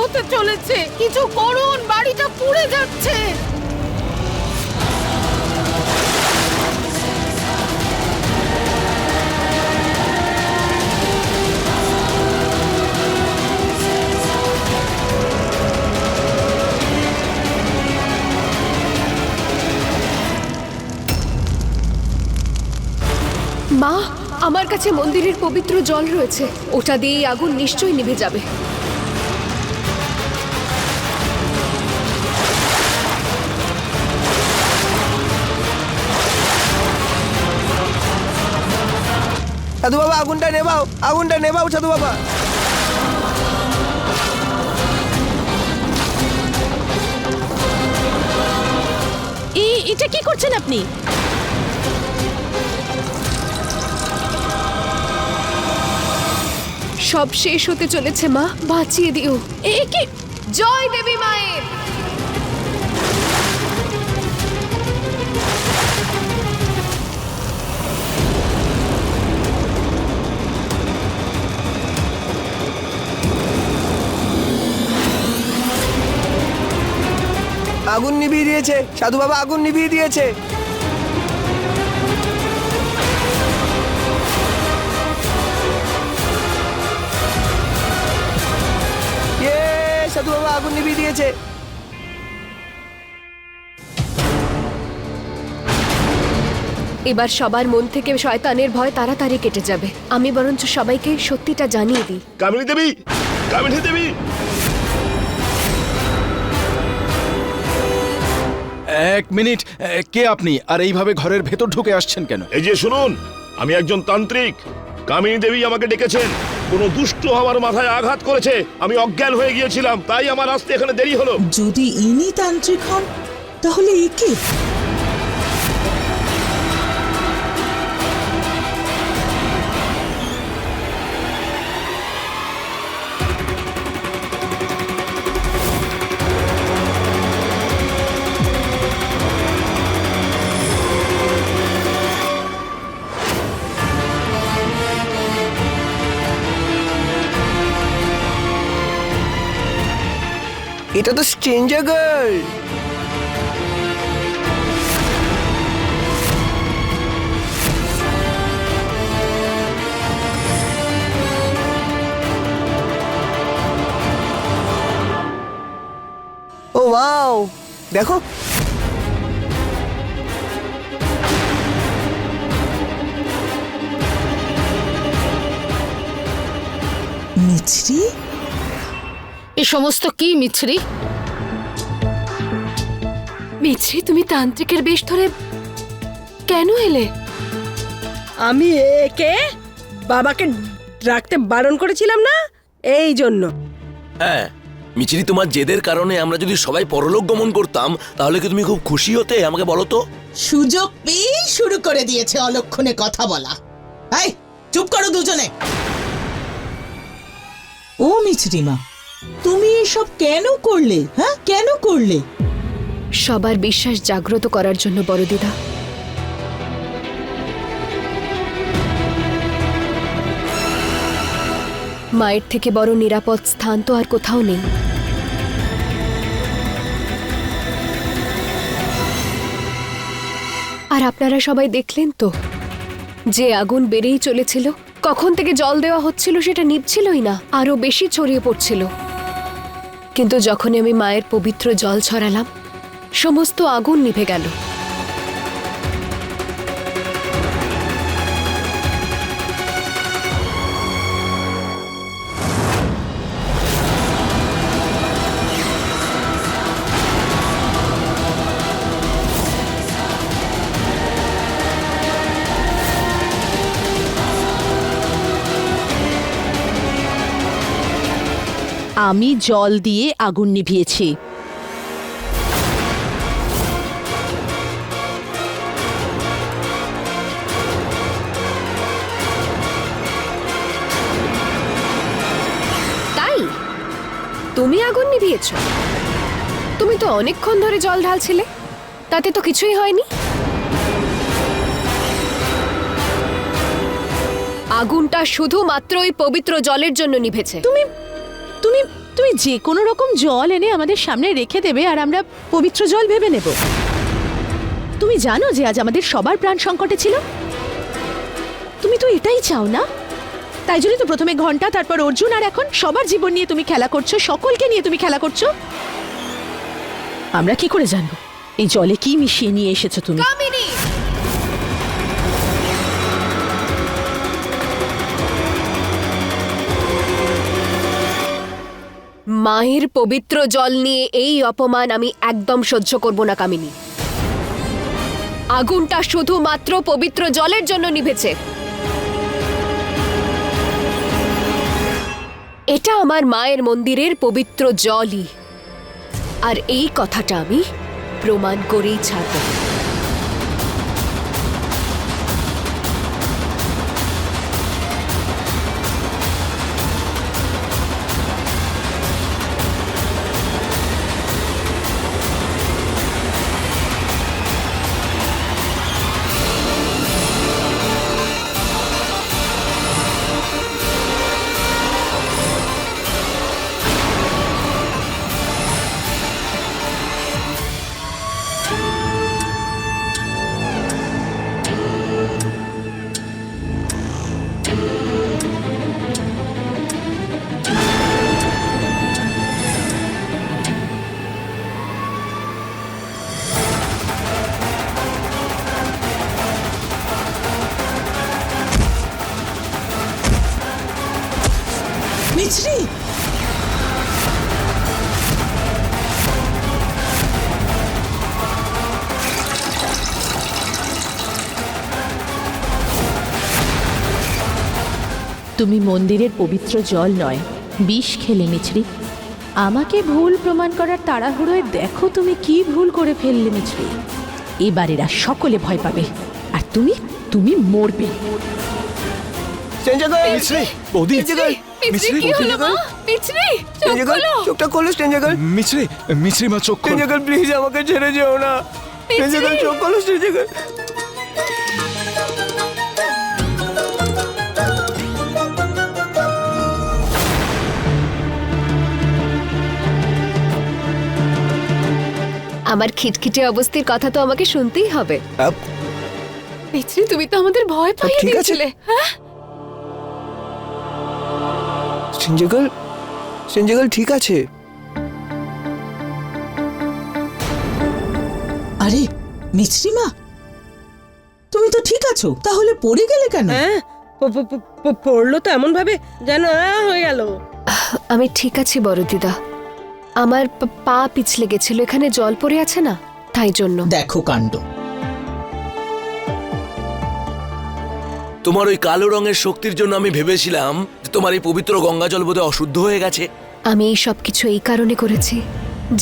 হতে চলেছে। কিছু করুন, বাড়িটা পুড়ে যাচ্ছে। মা, আমার কাছে মন্দিরের পবিত্র জল রয়েছে, ওটা দিয়েই আগুন নিশ্চয়ই নিভে যাবে। সাধু বাবা আগুনটা নেভাও, আগুনটা নেভাও সাধু বাবা। এটা কি করছেন আপনি? সব শেষ হতে চলেছে মা, বাঁচিয়ে দিও। এ কি? জয় দেবী মায়ের। আগুন নিভিয়ে দিয়েছে সাধু বাবা, আগুন নিভিয়ে দিয়েছে। সাধু বাবা আগুন নিভিয়ে দিয়েছে। এবার সবার মন থেকে শয়তানের ভয় তাড়াতাড়ি কেটে যাবে। আমি বরঞ্চ সবাইকে সত্যিটা জানিয়ে দিই। কামিনী দেবী, কামিনী দেবী, এক মিনিট, কে আপনি আর এইভাবে ঘরের ভেতর ঢুকে আসছেন কেন? এই যে শুনুন, আমি একজন তান্ত্রিক। কামিনী দেবী আমাকে ডেকেছেন। কোনো দুষ্ট আমার মাথায় আঘাত করেছে, আমি অজ্ঞান হয়ে গিয়েছিলাম, তাই আমার আসতে এখানে দেরি হলো। যদি ইনি তান্ত্রিক হন তাহলে একে এটা তো স্ট্রেঞ্জার গার্ল। ও ওয়াও, দেখো মিছরি। এ সমস্ত কি মিছরি? মিছরি, তুমি তান্ত্রিকের বেশ ধরে কেন এলে? আমি একে বাবাকে রাখতে বারণ করেছিলাম না, এই জন্য। হ্যাঁ মিচিরি, তোমার জেদের কারণে আমরা যদি সবাই পরলোক গমন করতাম তাহলে কি তুমি খুব খুশি হতে? আমাকে বলো তো। সুযোগ পেয়ে শুরু করে দিয়েছে অলক্ষণে কথা বলা। এই চুপ করো দুজনে। ও মিছরিমা, তুমি এসব কেন করলে? হ্যাঁ, কেন করলে? সবার বিশ্বাস জাগ্রত করার জন্য বড়দিদা। মায়ের থেকে বড় নিরাপদ স্থান তো আর কোথাও নেই। আর আপনারা সবাই দেখলেন তো, যে আগুন বেড়েই চলেছিল, কখন থেকে জল দেওয়া হচ্ছিল সেটা নিভছিলই না, আরো বেশি ছড়িয়ে পড়ছিল। কিন্তু যখনই আমি মায়ের পবিত্র জল ছড়ালাম, সমস্ত আগুন নিভে গেল। আমি জল দিয়ে আগুন নিভিয়েছি। তাই তুমি আগুন নিভিয়েছো? তুমি তো অনেকক্ষণ ধরে জল ঢালছিলে, তাতে তো কিছুই হয়নি। আগুনটা শুধুমাত্র ওই পবিত্র জলের জন্য নিভেছে। তুমি তুমি তুই যে কোনো রকম জল এনে আমাদের সামনে রেখে দেবে আর আমরা পবিত্র জল ভেবে নেব। তুমি জানো যে আজ আমাদের সবার প্রাণ সংকটে ছিল। তুমি তো এটাই চাও না? তাই জন্য তো প্রথমে ঘন্টা, তারপর অর্জুন, আর এখন সবার জীবন নিয়ে তুমি খেলা করছো, সকলকে নিয়ে তুমি খেলা করছো। আমরা কি করে জানবো এই জলে কি মিশিয়ে নিয়ে এসেছো তুমি? কামিনী, মায়ের পবিত্র জল নিয়ে এই অপমান আমি একদম সহ্য করব না কামিনী। আগুনটা শুধুমাত্র পবিত্র জলের জন্য নিভেছে। এটা আমার মায়ের মন্দিরের পবিত্র জলই, আর এই কথাটা আমি প্রমাণ করেই ছাড়ব। মিছরি, তুমি মন্দিরের পবিত্র জল নয়, বিষ খেলে মিছরি। আমাকে ভুল প্রমাণ করার তাড়াহুড়োয় দেখো তুমি কি ভুল করে ফেললে মিছরি। এবার এরা সকলে ভয় পাবে আর তুমি তুমি মরবে। স্ট্রেঞ্জার গার্ল, মিছরি, বৌদি, মিছরি, কি হলো মা? মিছরি, চোখ স্ট্রেঞ্জার গার্ল, খোলো। চোখটা খোলো স্ট্রেঞ্জার গার্ল। মিছরি, মিছরি মা চোখ খোল। স্ট্রেঞ্জার গার্ল, প্লিজ আমাকে ছেড়ে যেও না। স্ট্রেঞ্জার গার্ল, চোখ খোলো স্ট্রেঞ্জার গার্ল। আমার খিটখিটে অবস্থার কথা তো আমাকে শুনতেই হবে। মিছরি, তুমি তো আমাদের ভয় পাইয়ে ঠিক আছে। দিয়েছিলে। হ্যাঁ, স্ট্রেঞ্জার গার্ল, স্ট্রেঞ্জার গার্ল ঠিক আছে। আরে মিছরি মা, তুমি তো ঠিক আছো, তাহলে পড়ে গেলে কেন? হ্যাঁ, পড়লো তো এমন ভাবে যেন হয়ে গেল। আমি ঠিক আছি বড় দিদা, আমার পা পিছলে গেছিল, এখানে জল পড়ে আছে না, তাই জন্য। দেখো কাণ্ড। তোমার ওই কালো রঙের শক্তির জন্য আমি ভেবেছিলাম যে তোমার এই পবিত্র গঙ্গা জল বোধহয় অশুদ্ধ হয়ে গেছে। আমি এই সব কিছু এই কারণে করেছি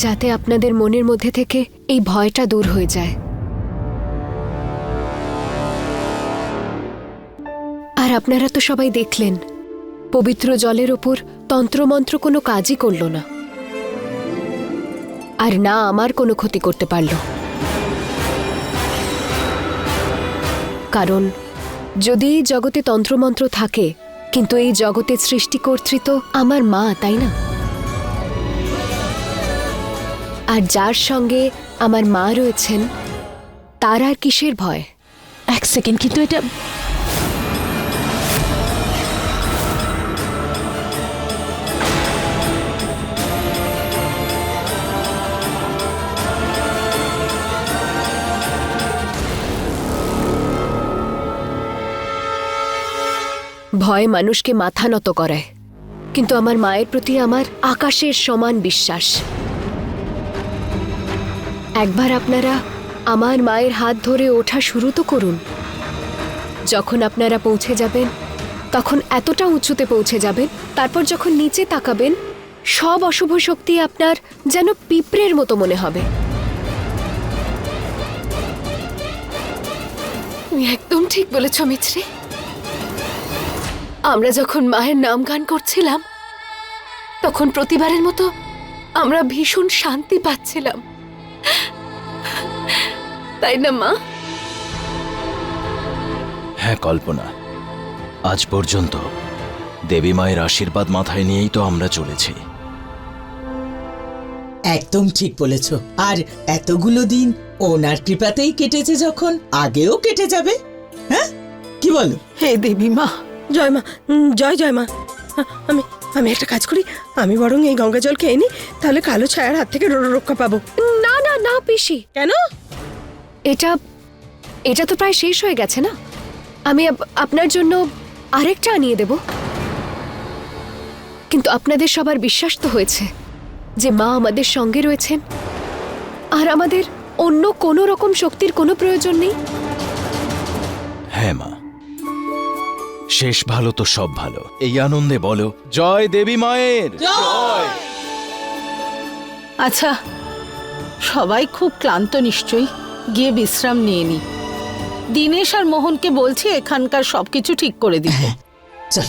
যাতে আপনাদের মনের মধ্যে থেকে এই ভয়টা দূর হয়ে যায়। আর আপনারা তো সবাই দেখলেন পবিত্র জলের ওপর তন্ত্রমন্ত্র কোনো কাজই করল না, আর না আমার কোনো ক্ষতি করতে পারল। কারণ যদি এই জগতে তন্ত্রমন্ত্র থাকে, কিন্তু এই জগতের সৃষ্টিকর্ত্রী তো আমার মা, তাই না? আর যার সঙ্গে আমার মা রয়েছেন তার আর কিসের ভয়? এক সেকেন্ড, কিন্তু এটা ভয় মানুষকে মাথা নত করায়, কিন্তু আমার মায়ের প্রতি আমার আকাশের সমান বিশ্বাস। একবার আপনারা আমার মায়ের হাত ধরে ওঠা শুরু তো করুন। যখন আপনারা পৌঁছে যাবেন তখন এতটা উঁচুতে পৌঁছে যাবেন, তারপর যখন নিচে তাকাবেন সব অশুভ শক্তি আপনার যেন পিঁপড়ের মতো মনে হবে। তুমি একদম ঠিক বলেছ মিছরি। আমরা যখন মায়ের নাম গান করছিলাম তখন প্রতিবারের মতো আমরা ভীষণ শান্তি পাচ্ছিলাম, তাই না মা? হ্যাঁ কল্পনা, আজ পর্যন্ত দেবী মায়ের আশীর্বাদ মাথায় নিয়েই তো আমরা চলেছি। একদম ঠিক বলেছ। আর এতগুলো দিন ওনার কৃপাতেই কেটেছে, যখন আগেও কেটে যাবে। হ্যাঁ, কি বলো? হে দেবী মা, জয় মা, জয় মা। আমি আমি একটা কাজ করি, আমি বরং এই গঙ্গা জল খেয়ে নি, তাহলে কালো ছায়ার হাত থেকে রক্ষা পাবো। না না না পিসি, কেন? এটা এটা তো প্রায় শেষ হয়ে গেছে না। আমি আপনার জন্য আরেকটা আনিয়ে দেব। কিন্তু আপনাদের সবার বিশ্বাস তো হয়েছে যে মা আমাদের সঙ্গে রয়েছেন আর আমাদের অন্য কোনো রকম শক্তির কোনো প্রয়োজন নেই। হ্যাঁ মা, শেষ ভালো তো সব ভালো। এই আনন্দে বলো জয় দেবী মায়ের। আচ্ছা, সবাই খুব ক্লান্ত নিশ্চয়ই, গিয়ে বিশ্রাম নিয়ে নি। দিনেশ আর মোহনকে বলছি এখানকার সবকিছু ঠিক করে দিতে। চল।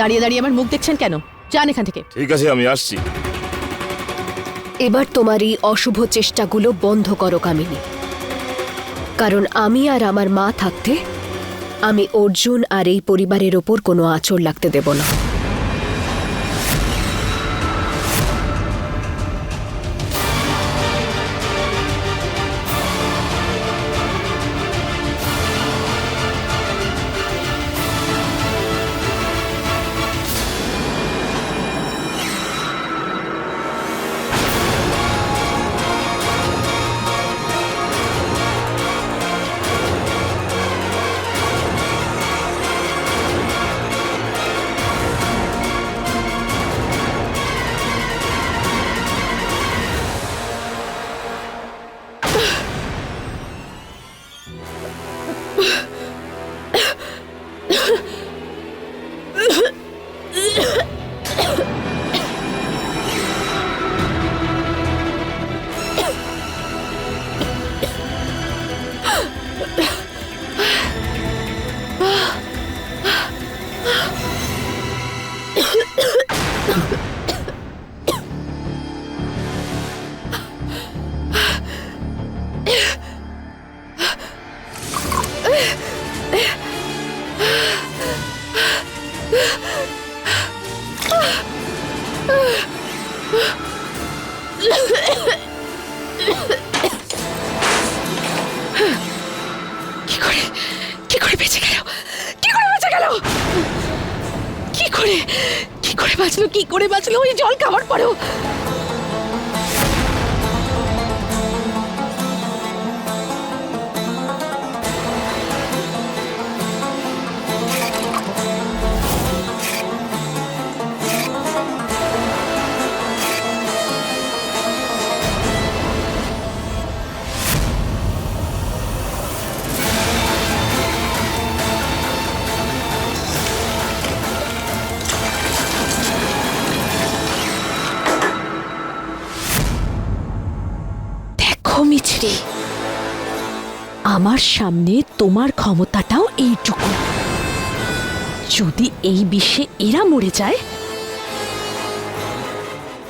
দাঁড়িয়ে দাঁড়িয়ে আমার মুখ দেখছেন কেন? যান এখান থেকে। ঠিক আছে, আমি আসছি। এবার তোমার এই অশুভ চেষ্টাগুলো বন্ধ করো কামিনী, কারণ আমি আর আমার মা থাকতে আমি অর্জুন আর এই পরিবারের ওপর কোনো আঁচড় লাগতে দেব না। কি করে বেঁচে গেল? কি করে বেঁচে গেল? কি করে বাঁচলো? কি করে বাঁচলো ওই জল খাওয়ার পরেও? মিছরি, আমার সামনে তোমার ক্ষমতাটাও এইটুকু। যদি এই বিষে এরা মরে যায়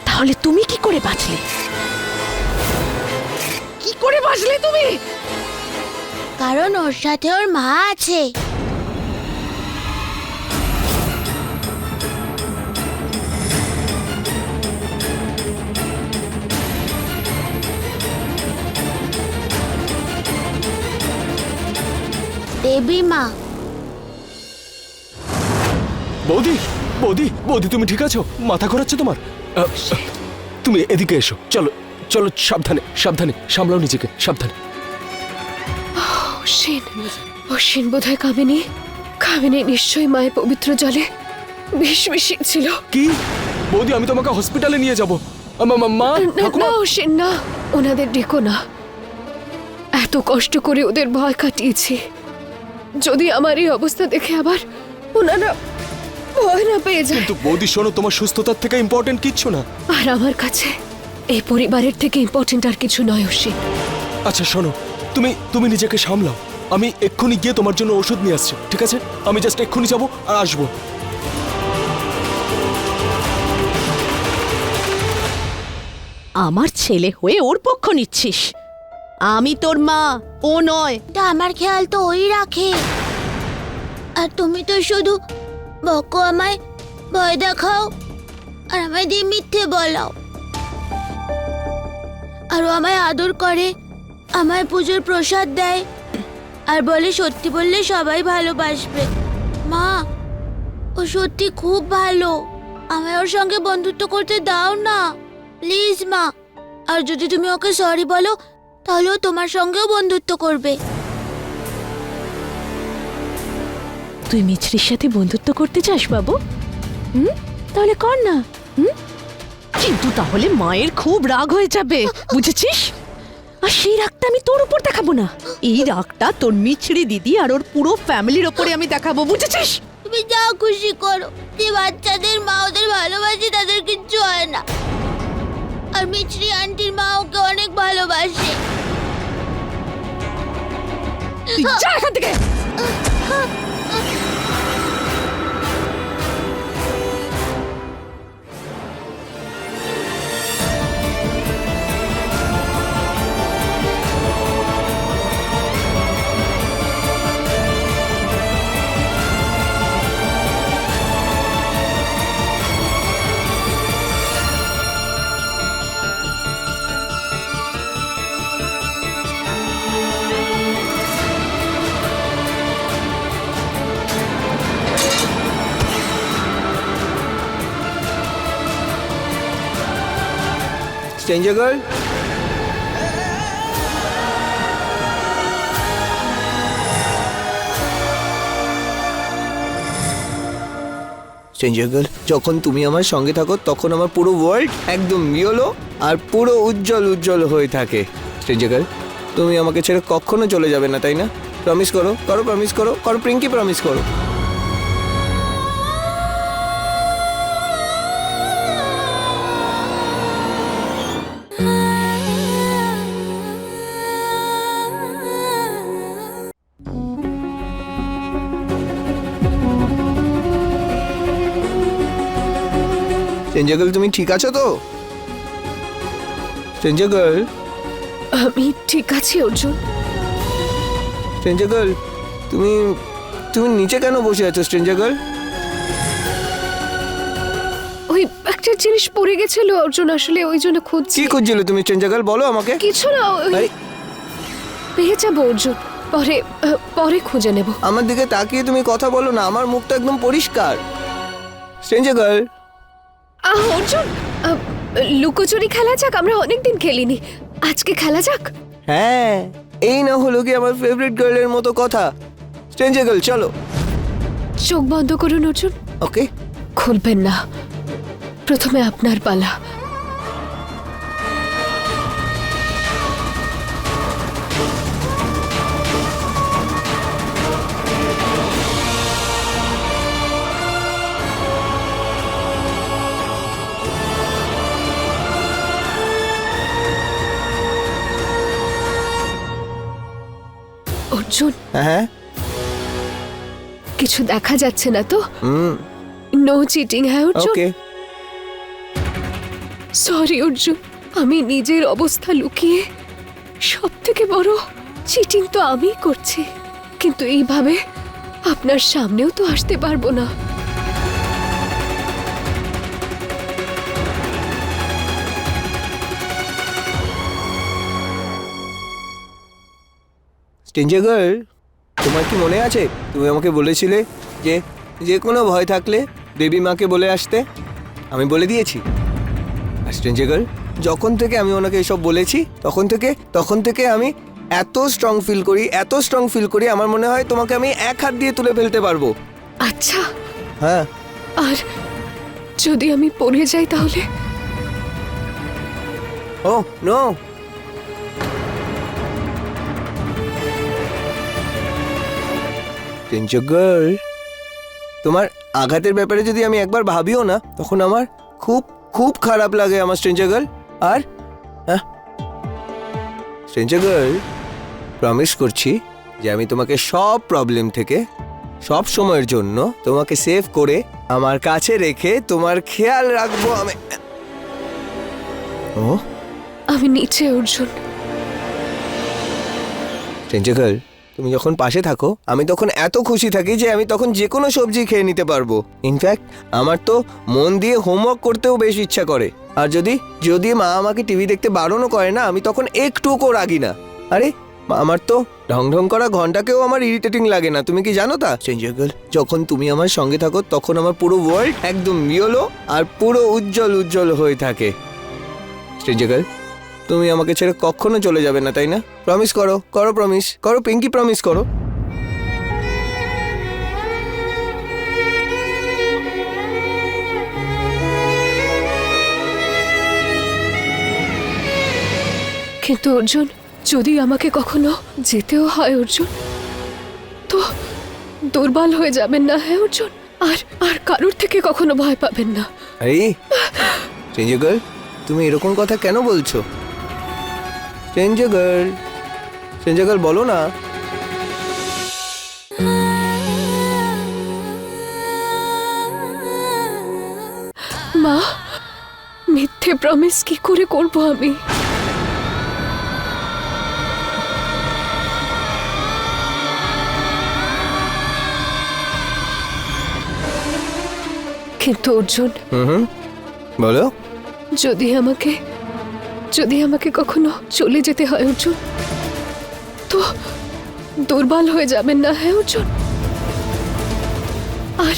তাহলে তুমি কি করে বাঁচলে? কি করে বাঁচলে তুমি? কারণ ওর সাথে ওর মা আছে। দেবী মা। বৌদি বৌদি বৌদি, তুমি ঠিক আছো? মাথা ঘোরাচ্ছে তোমার? তুমি এদিকে এসো, চলো চলো, সাবধানে সাবধানে, সামলাও নিজেকে, সাবধানে। অশ্বিন বোধহয় কামিনী নিশ্চয়ই মায়ের পবিত্র জলে বিষ মিশিয়েছিল। কি বৌদি, আমি তোমাকে হসপিটালে নিয়ে যাবো। মা, না অশ্বিন না, ওনাদের ডেকো না। এত কষ্ট করে ওদের ভয় কাটিয়েছি, যদি আমার এই অবস্থা দেখে আবার ওনারা ভয় না পেয়ে যায়। কিন্তু বৌদি শোনো, তোমার সুস্থতার থেকে ইম্পর্টেন্ট কিচ্ছু না। আর আমার কাছে এই পরিবারের থেকে ইম্পর্টেন্ট আর কিছু নয় অশ্বিন। আচ্ছা শোনো, তুমি নিজেকে সামলাও। আমি এক্ষুনি গিয়ে তোমার জন্য ওষুধ নিয়ে আসছি, ঠিক আছে? আমি জাস্ট এক্ষুনি যাবো আর আসবো। আমার ছেলে হয়ে ওর পক্ষ নিচ্ছিস? আমি তোর মা, ও নয়। তা আমার খেয়াল তো ওই রাখে। আর তুমি তো শুধু বকো, আমায় ভয় দেখাও আর আমায় দিয়ে মিথ্যে বলাও। আর ও আমায় আদর করে, আমায় পুজোর প্রসাদ দেয় আর বলে সত্যি বললে সবাই ভালোবাসবে। মা, ও সত্যি খুব ভালো, আমায় ওর সঙ্গে বন্ধুত্ব করতে দাও না প্লিজ মা। আর যদি তুমি ওকে সরি বলো তাহলে ও তোমার সঙ্গেও বন্ধুত্ব করবে। তুই মিছরির সাথে বন্ধুত্ব করতে চাস বাবু? তাহলে কর না। কিন্তু তাহলে মায়ের খুব রাগ হয়ে যাবে, বুঝেছিস? আর সেই রাগটা আমি তোর উপর দেখাবো না, এই রাগটা তোর মিছরি দিদি আর ওর পুরো ফ্যামিলির ওপরে আমি দেখাবো, বুঝেছিস? তুমি যা খুশি করো, যে বাচ্চাদের মা ওদের ভালোবাসে তাদের কিচ্ছু হয় না। আর মিছরি আন্টির মা ওকে অনেক ভালোবাসে। তুই যা এখান থেকে। স্ট্রেঞ্জার গার্ল, স্ট্রেঞ্জার গার্ল, যখন তুমি আমার সঙ্গে থাকো তখন আমার পুরো ওয়ার্ল্ড একদম ইয়েলো আর পুরো উজ্জ্বল উজ্জ্বল হয়ে থাকে। স্ট্রেঞ্জার গার্ল, তুমি আমাকে ছেড়ে কখনো চলে যাবে না, তাই না? প্রমিস করো, করো, প্রমিস করো, করো প্রিঙ্কি, প্রমিস করো। স্ট্রেঞ্জার গার্ল, তুমি ঠিক আছো তো? স্ট্রেঞ্জার গার্ল, আমি ঠিক আছি অর্জুন। স্ট্রেঞ্জার গার্ল, তুমি তুমি নিচে কেন বসে আছো স্ট্রেঞ্জার গার্ল? ওই একটা জিনিস পড়ে গেছিল অর্জুন, আসলে ওই জন্য খুঁজছি। কি খুঁজছিলে তুমি স্ট্রেঞ্জার গার্ল, বলো আমাকে। কিছু না, ওই আরে, পেয়ে যাবো অর্জুন, পরে পরে খুঁজে নেব। আমার দিকে তাকিয়ে তুমি কথা বলো না, আমার মুখটা একদম পরিষ্কার। স্ট্রেঞ্জার গার্ল, অর্জুন, লুকোচুরি খেলা যাক, আমরা অনেকদিন খেলিনি, আজকে খেলা যাক। হ্যাঁ, এই না হলো কি আমার ফেভারিট গার্লের মতো কথা। স্ট্রেঞ্জার গার্ল, চলো। চোখ বন্ধ করুন অর্জুন। ওকে। খুলবেন না, প্রথমে আপনার পালা। অর্জুন, হ্যাঁ, কিছু দেখা যাচ্ছে না তো? হুম, নো চিটিং, হ্যাঁ অর্জুন? ওকে। সরি অর্জুন, আমি নিজের অবস্থা লুকিয়ে সব থেকে বড় চিটিং তো আমিই করছি, কিন্তু এইভাবে আপনার সামনেও তো আসতে পারবো না। স্ট্রেঞ্জার গার্ল, তোমার কি মনে আছে তুমি আমাকে বলেছিলে যে যে কোনো ভয় থাকলে বেবি মাকে বলে আসতে? আমি বলে দিয়েছি। আর স্ট্রেঞ্জার গার্ল, যখন থেকে আমি ওনাকে এসব বলেছি তখন থেকে আমি এত স্ট্রং ফিল করি আমার মনে হয় তোমাকে আমি এক হাত দিয়ে তুলে ফেলতে পারবো। আচ্ছা, হ্যাঁ। আর যদি আমি পড়ে যাই তাহলে? ও নো, স্ট্রেঞ্জার গার্ল, তোমার আঘাতের ব্যাপারে যদি আমি একবার ভাবিও না তখন আমার খুব খুব খারাপ লাগে আমার স্ট্রেঞ্জার গার্ল। আর হ্যাঁ স্ট্রেঞ্জার গার্ল, প্রমিস করছি যে আমি তোমাকে সব প্রবলেম থেকে সব সময়ের জন্য তোমাকে সেভ করে আমার কাছে রেখে তোমার খেয়াল রাখবো আমি। ও আমি নিচে অর্জুন, স্ট্রেঞ্জার গার্ল, তুমি যখন পাশে থাকো আমি তখন এত খুশি থাকি যে আমি তখন যে কোনো সবজি খেয়ে নিতে পারবো। ইনফ্যাক্ট আমার তো মন দিয়ে হোমওয়ার্ক করতেও বেশ ইচ্ছা করে। আর যদি যদি মা আমাকে টিভি দেখতে বারণও করে না, আমি তখন একটুকু রাগি না। আরে আমার তো ঢং ঢং করা ঘন্টাকেও আমার ইরিটেটিং লাগে না, তুমি কি জানো তা? স্ট্রেঞ্জার গার্ল, যখন তুমি আমার সঙ্গে থাকো তখন আমার পুরো ওয়ার্ল্ড একদম ইয়েলো আর পুরো উজ্জ্বল উজ্জ্বল হয়ে থাকে। স্ট্রেঞ্জার গার্ল, তুমি আমাকে ছেড়ে কখনো চলে যাবে না, তাই না? প্রমিস করো, করো প্রমিস করো, পিঙ্কি প্রমিস করো। কিন্তু অর্জুন, যদি আমাকে কখনো যেতেও হয় অর্জুন, তো দুর্বল হয়ে যাবেন না? হ্যাঁ অর্জুন, আর আর কারোর থেকে কখনো ভয় পাবেন না। আরে স্ট্রেঞ্জার গার্ল, তুমি এরকম কথা কেন বলছো? স্ট্রেঞ্জার গার্ল, স্ট্রেঞ্জার গার্ল বলো না। মা, মিথ্যে প্রমিস কি করে করব আমি? কিন্তু অর্জুন, হুম, বলো। যদি আমাকে কখনো চলে যেতে হয় অর্জুন, তো দুর্বল হয়ে যাবেন না? হ্যাঁ অর্জুন, আর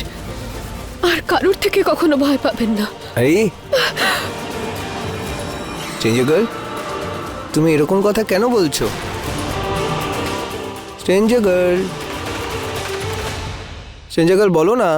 আর কারোর থেকে কখনো ভয় পাবেন না। আরে স্ট্রেঞ্জার গার্ল, তুমি এরকম কথা কেন বলছো? স্ট্রেঞ্জার গার্ল, স্ট্রেঞ্জার গার্ল বলো না।